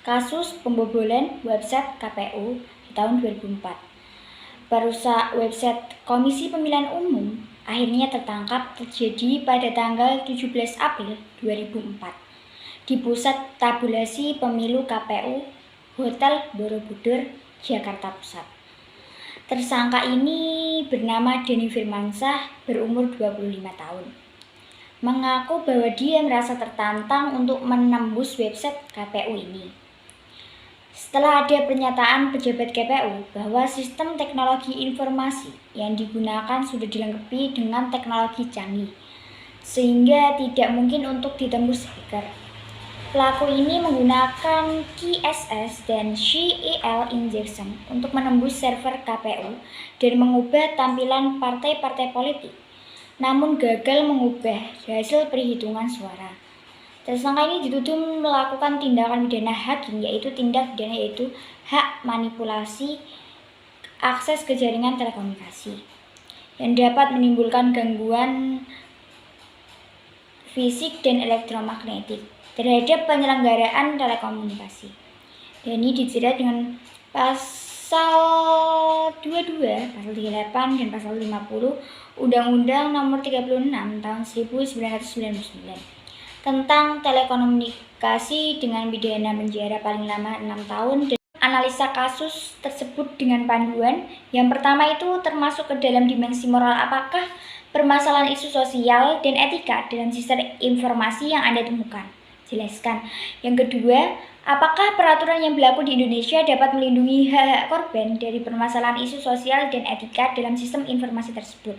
kasus pembobolan website KPU di tahun 2004. Perusak website Komisi Pemilihan Umum akhirnya tertangkap terjadi pada tanggal 17 April 2004 di Pusat Tabulasi Pemilu KPU Hotel Borobudur, Jakarta Pusat. Tersangka ini bernama Denny Firmansyah, berumur 25 tahun. Mengaku bahwa dia merasa tertantang untuk menembus website KPU ini. Setelah ada pernyataan pejabat KPU bahwa sistem teknologi informasi yang digunakan sudah dilengkapi dengan teknologi canggih, sehingga tidak mungkin untuk ditembus hacker. Pelaku ini menggunakan KSS dan CEL injection untuk menembus server KPU dan mengubah tampilan partai-partai politik, namun gagal mengubah hasil perhitungan suara. Tersangka ini dituduh melakukan tindakan pidana hacking, yaitu tindak pidana yaitu hak manipulasi akses ke jaringan telekomunikasi yang dapat menimbulkan gangguan fisik dan elektromagnetik terhadap penyelenggaraan telekomunikasi. Dan ini dijerat dengan pasal 22, pasal 38 dan pasal 50 Undang-Undang Nomor 36 Tahun 1999 tentang telekomunikasi dengan pidana penjara paling lama 6 tahun dan analisa kasus tersebut dengan panduan. Yang pertama itu termasuk ke dalam dimensi moral, apakah permasalahan isu sosial dan etika dalam sistem informasi yang Anda temukan? Jelaskan. Yang kedua, apakah peraturan yang berlaku di Indonesia dapat melindungi hak-hak korban dari permasalahan isu sosial dan etika dalam sistem informasi tersebut?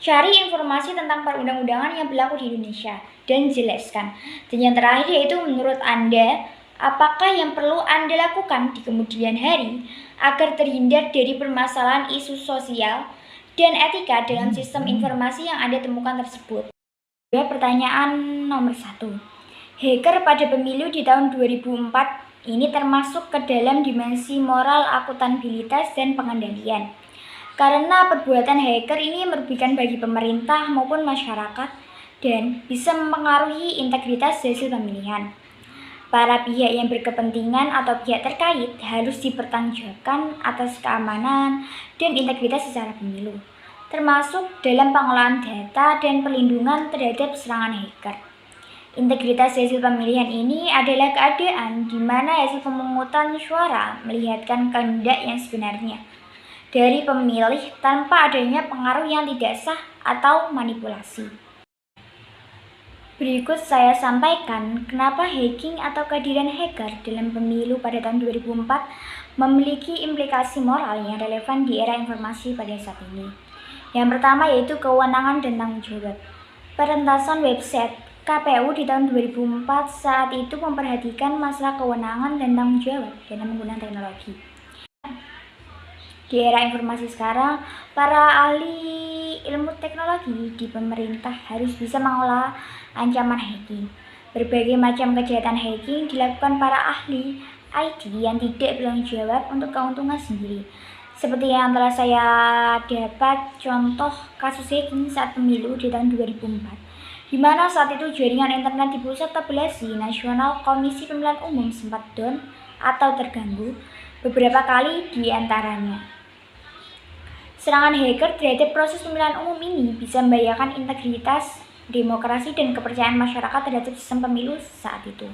Cari informasi tentang perundang-undangan yang berlaku di Indonesia dan jelaskan. Dan yang terakhir yaitu menurut Anda, apakah yang perlu Anda lakukan di kemudian hari agar terhindar dari permasalahan isu sosial dan etika dalam sistem informasi yang Anda temukan tersebut? Pertanyaan nomor 1. Hacker pada pemilu di tahun 2004 ini termasuk ke dalam dimensi moral, akuntabilitas, dan pengendalian. Karena perbuatan hacker ini merugikan bagi pemerintah maupun masyarakat dan bisa mempengaruhi integritas hasil pemilihan. Para pihak yang berkepentingan atau pihak terkait harus dipertanggungjawabkan atas keamanan dan integritas secara pemilu, termasuk dalam pengelolaan data dan perlindungan terhadap serangan hacker. Integritas hasil pemilihan ini adalah keadaan di mana hasil pemungutan suara melihatkan kehendak yang sebenarnya dari pemilih tanpa adanya pengaruh yang tidak sah atau manipulasi. Berikut saya sampaikan kenapa hacking atau kehadiran hacker dalam pemilu pada tahun 2004 memiliki implikasi moral yang relevan di era informasi pada saat ini. Yang pertama yaitu kewenangan dan tanggung jawab. Perentasan website KPU di tahun 2004 saat itu memperhatikan masalah kewenangan dan tanggung jawab dalam menggunakan teknologi. Di era informasi sekarang, para ahli ilmu teknologi di pemerintah harus bisa mengolah ancaman hacking. Berbagai macam kejahatan hacking dilakukan para ahli IT yang tidak bertanggung jawab untuk keuntungan sendiri. Seperti yang telah saya dapat contoh kasus hacking saat pemilu di tahun 2004, di mana saat itu jaringan internet di Pusat Tabulasi Nasional Komisi Pemilihan Umum sempat down atau terganggu beberapa kali di antaranya. Serangan hacker terhadap proses pemilihan umum ini bisa membahayakan integritas demokrasi dan kepercayaan masyarakat terhadap sistem pemilu saat itu.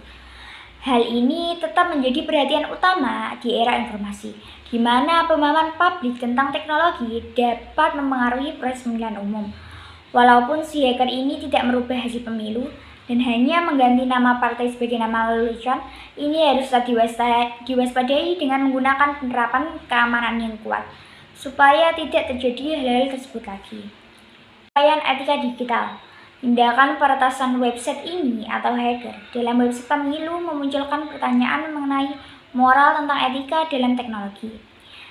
Hal ini tetap menjadi perhatian utama di era informasi, di mana pemahaman publik tentang teknologi dapat mempengaruhi proses pemilihan umum. Walaupun si hacker ini tidak merubah hasil pemilu dan hanya mengganti nama partai sebagai nama lelucon, ini harus tetap diwaspadai dengan menggunakan penerapan keamanan yang kuat, supaya tidak terjadi hal-hal tersebut lagi. Upaya etika digital. Tindakan peretasan website ini atau hacker dalam website pemilu memunculkan pertanyaan mengenai moral tentang etika dalam teknologi.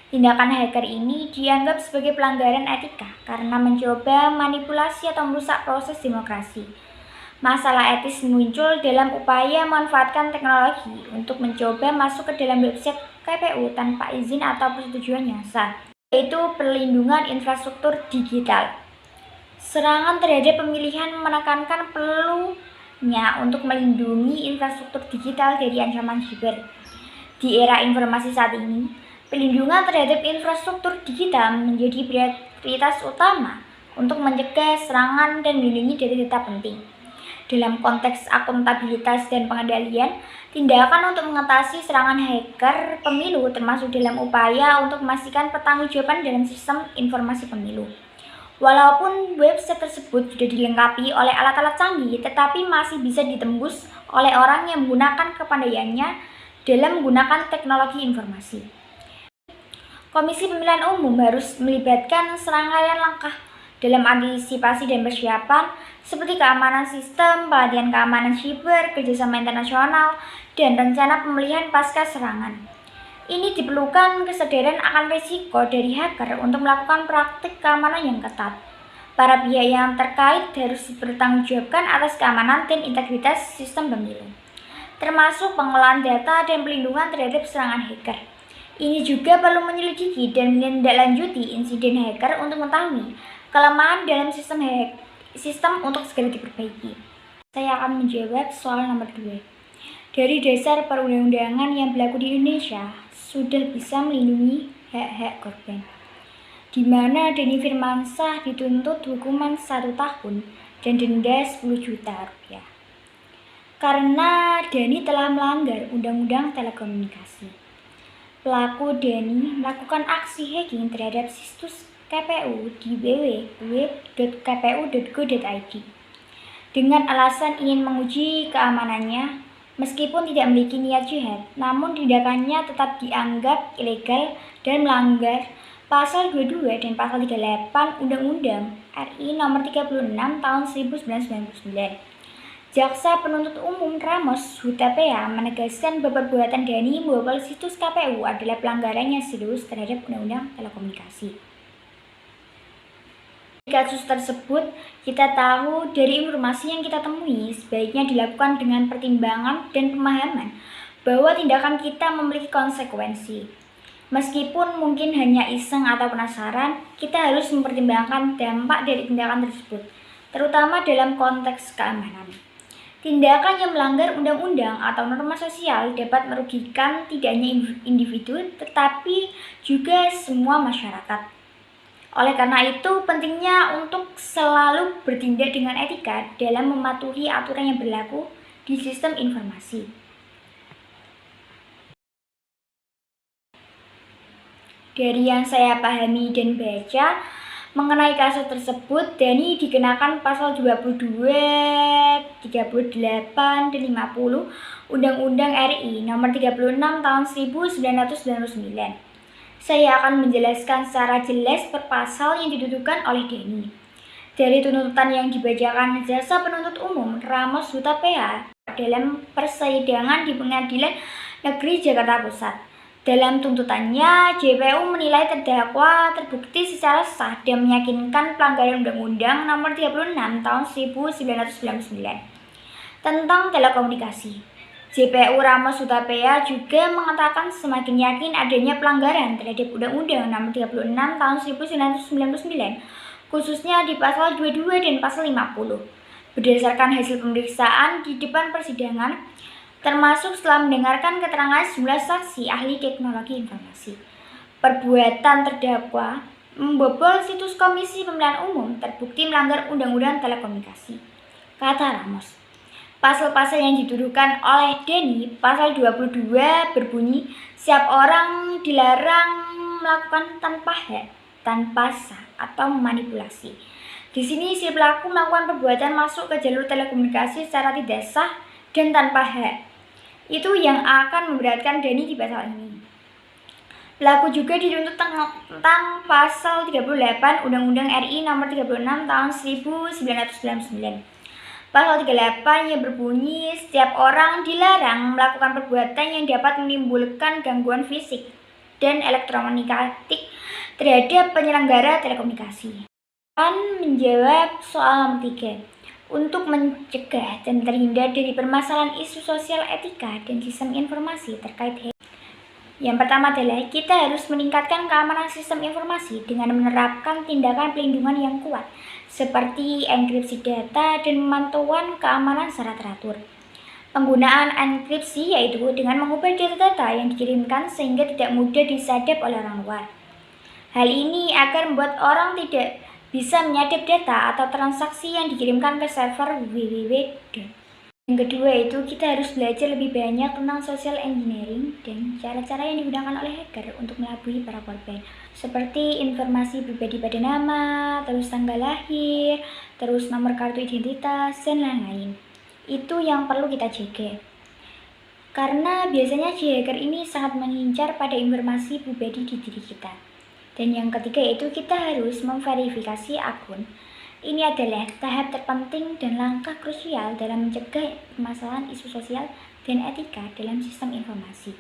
Tindakan hacker ini dianggap sebagai pelanggaran etika karena mencoba manipulasi atau merusak proses demokrasi. Masalah etis muncul dalam upaya memanfaatkan teknologi untuk mencoba masuk ke dalam website KPU tanpa izin atau persetujuan yang sah, yaitu perlindungan infrastruktur digital. Serangan terhadap pemilihan menekankan perlu untuk melindungi infrastruktur digital dari ancaman siber. Di era informasi saat ini, pelindungan terhadap infrastruktur digital menjadi prioritas utama untuk mencegah serangan dan melindungi data-data penting. Dalam konteks akuntabilitas dan pengendalian, tindakan untuk mengatasi serangan hacker pemilu termasuk dalam upaya untuk memastikan pertanggungjawaban dalam sistem informasi pemilu. Walaupun website tersebut sudah dilengkapi oleh alat-alat canggih, tetapi masih bisa ditembus oleh orang yang menggunakan kepandaiannya dalam menggunakan teknologi informasi. Komisi Pemilihan Umum harus melibatkan serangkaian langkah dalam antisipasi dan persiapan seperti keamanan sistem, pelatihan keamanan siber, kerjasama internasional, dan rencana pemulihan pasca serangan. Ini diperlukan kesadaran akan risiko dari hacker untuk melakukan praktik keamanan yang ketat. Para pihak yang terkait harus bertanggungjawabkan atas keamanan dan integritas sistem pemilu, termasuk pengolahan data dan pelindungan terhadap serangan hacker. Ini juga perlu menyelidiki dan menindaklanjuti insiden hacker untuk mengetahui kelemahan dalam sistem untuk segera diperbaiki. Saya akan menjawab soal nomor 2. Dari dasar perundang-undangan yang berlaku di Indonesia, sudah bisa melindungi hak-hak korban, di mana Denny Firmansyah dituntut hukuman 1 tahun dan denda 10 juta rupiah. Karena Denny telah melanggar Undang-Undang Telekomunikasi. Pelaku Denny melakukan aksi hacking terhadap situs KPU di www.kpu.go.id dengan alasan ingin menguji keamanannya. Meskipun tidak memiliki niat jahat, namun tindakannya tetap dianggap ilegal dan melanggar Pasal 22 dan Pasal 38 Undang-Undang RI Nomor 36 Tahun 1999. Jaksa Penuntut Umum Ramos Hutapea menegaskan bahwa perbuatan Denny membobol situs KPU adalah pelanggaran yang serius terhadap Undang-Undang Telekomunikasi. Kasus tersebut kita tahu dari informasi yang kita temui sebaiknya dilakukan dengan pertimbangan dan pemahaman bahwa tindakan kita memiliki konsekuensi. Meskipun mungkin hanya iseng atau penasaran, kita harus mempertimbangkan dampak dari tindakan tersebut, terutama dalam konteks keamanan. Tindakan yang melanggar undang-undang atau norma sosial dapat merugikan tidak hanya individu, tetapi juga semua masyarakat. Oleh karena itu, pentingnya untuk selalu bertindak dengan etika dalam mematuhi aturan yang berlaku di sistem informasi. Dari yang saya pahami dan baca mengenai kasus tersebut, Denny dikenakan pasal 22, 38, dan 50 Undang-Undang RI Nomor 36 Tahun 1999. Saya akan menjelaskan secara jelas per pasal yang dituduhkan oleh Denny. Dari tuntutan yang dibacakan Jaksa Penuntut Umum Ramos Hutapea dalam persidangan di Pengadilan Negeri Jakarta Pusat. Dalam tuntutannya, JPU menilai terdakwa terbukti secara sah dan meyakinkan pelanggaran Undang-Undang Nomor 36 Tahun 1999 tentang telekomunikasi. JPU Ramos Hutapea juga mengatakan semakin yakin adanya pelanggaran terhadap Undang-Undang Nomor 36 Tahun 1999, khususnya di Pasal 22 dan Pasal 50. Berdasarkan hasil pemeriksaan di depan persidangan, termasuk setelah mendengarkan keterangan sejumlah saksi ahli teknologi informasi, perbuatan terdakwa membobol situs Komisi Pemilihan Umum terbukti melanggar Undang-Undang Telekomunikasi. Kata Ramos, pasal-pasal yang dituduhkan oleh Denny, pasal 22 berbunyi, setiap orang dilarang melakukan tanpa hak, tanpa sah, atau memanipulasi. Di sini si pelaku melakukan perbuatan masuk ke jalur telekomunikasi secara tidak sah dan tanpa hak. Itu yang akan memberatkan Denny di pasal ini. Pelaku juga dituntut tentang pasal 38 Undang-Undang RI Nomor 36 Tahun 1999. Pasal 38 yang berbunyi, setiap orang dilarang melakukan perbuatan yang dapat menimbulkan gangguan fisik dan elektronik terhadap penyelenggara telekomunikasi. Akan menjawab soal nomor 3. Untuk mencegah dan terhindar dari permasalahan isu sosial etika dan sistem informasi terkait hacking. Yang pertama adalah kita harus meningkatkan keamanan sistem informasi dengan menerapkan tindakan pelindungan yang kuat, seperti enkripsi data dan pemantauan keamanan secara teratur. Penggunaan enkripsi yaitu dengan mengubah data-data yang dikirimkan sehingga tidak mudah disadap oleh orang luar. Hal ini akan membuat orang tidak bisa menyadap data atau transaksi yang dikirimkan ke server www. Yang kedua itu kita harus belajar lebih banyak tentang social engineering dan cara-cara yang digunakan oleh hacker untuk melabui para korban, seperti informasi pribadi pada nama, terus tanggal lahir, terus nomor kartu identitas, dan lain-lain. Itu yang perlu kita jaga. Karena biasanya si hacker ini sangat mengincar pada informasi pribadi di diri kita. Dan yang ketiga itu kita harus memverifikasi akun. Ini adalah tahap terpenting dan langkah krusial dalam mencegah permasalahan isu sosial dan etika dalam sistem informasi.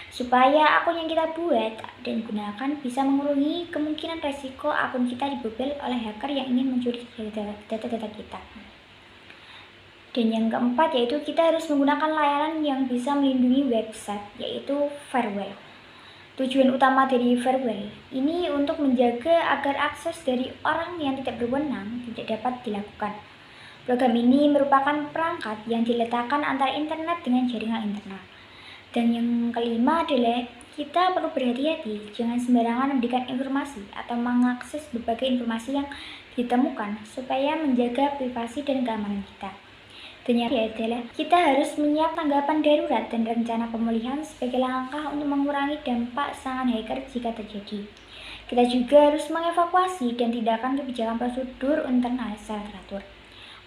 Supaya akun yang kita buat dan gunakan bisa mengurangi kemungkinan resiko akun kita dibobol oleh hacker yang ingin mencuri data-data kita. Dan yang keempat yaitu kita harus menggunakan layanan yang bisa melindungi website, yaitu firewall. Tujuan utama dari firewall ini untuk menjaga agar akses dari orang yang tidak berwenang tidak dapat dilakukan. Program ini merupakan perangkat yang diletakkan antara internet dengan jaringan internal. Dan yang kelima adalah kita perlu berhati-hati, jangan sembarangan memberikan informasi atau mengakses berbagai informasi yang ditemukan supaya menjaga privasi dan keamanan kita. Dan yang adalah kita harus menyiapkan tanggapan darurat dan rencana pemulihan sebagai langkah untuk mengurangi dampak serangan hacker jika terjadi. Kita juga harus mengevakuasi dan tindakan kebijakan prosedur internal secara teratur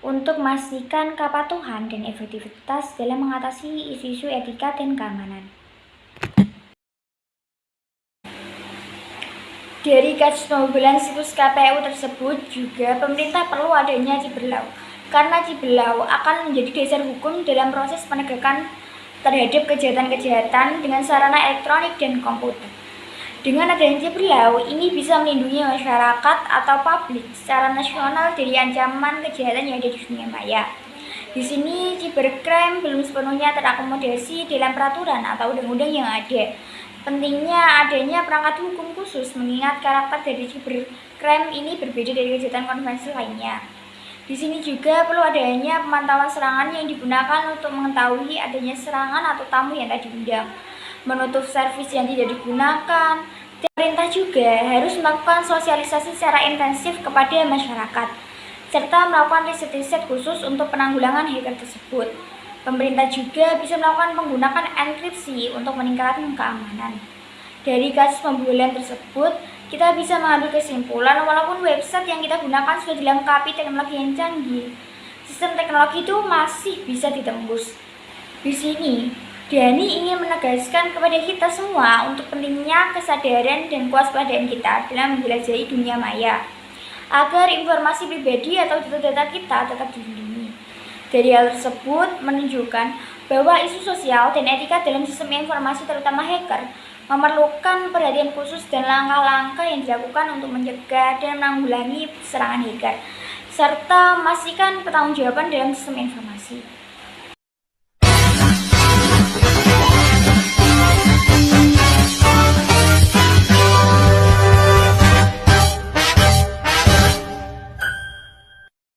untuk memastikan kepatuhan dan efektivitas dalam mengatasi isu-isu etika dan keamanan. Dari kasus pembobolan situs KPU tersebut juga pemerintah perlu adanya Ciberlau. Karena Ciberlau akan menjadi dasar hukum dalam proses penegakan terhadap kejahatan-kejahatan dengan sarana elektronik dan komputer. Dengan adanya Ciberlau, ini bisa melindungi masyarakat atau publik secara nasional dari ancaman kejahatan yang ada di dunia maya. Di sini cybercrime belum sepenuhnya terakomodasi dalam peraturan atau undang-undang yang ada. Pentingnya adanya perangkat hukum khusus mengingat karakter dari cybercrime ini berbeda dari kejahatan konvensi lainnya. Di sini juga perlu adanya pemantauan serangan yang digunakan untuk mengetahui adanya serangan atau tamu yang tak diundang, menutup servis yang tidak digunakan. Pemerintah juga harus melakukan sosialisasi secara intensif kepada masyarakat, serta melakukan riset-riset khusus untuk penanggulangan hacker tersebut. Pemerintah juga bisa melakukan penggunaan enkripsi untuk meningkatkan keamanan. Dari kasus pembobolan tersebut, kita bisa mengambil kesimpulan walaupun website yang kita gunakan sudah dilengkapi teknologi yang canggih, sistem teknologi itu masih bisa ditembus. Di sini, Dani ingin menegaskan kepada kita semua untuk pentingnya kesadaran dan kewaspadaan kita dalam menjelajahi dunia maya, agar informasi pribadi atau data-data kita tetap dilindungi. Dari hal tersebut menunjukkan bahwa isu sosial dan etika dalam sistem informasi terutama hacker memerlukan perhatian khusus dan langkah-langkah yang dilakukan untuk mencegah dan menanggulangi serangan hacker, serta memastikan pertanggungjawaban dalam sistem informasi.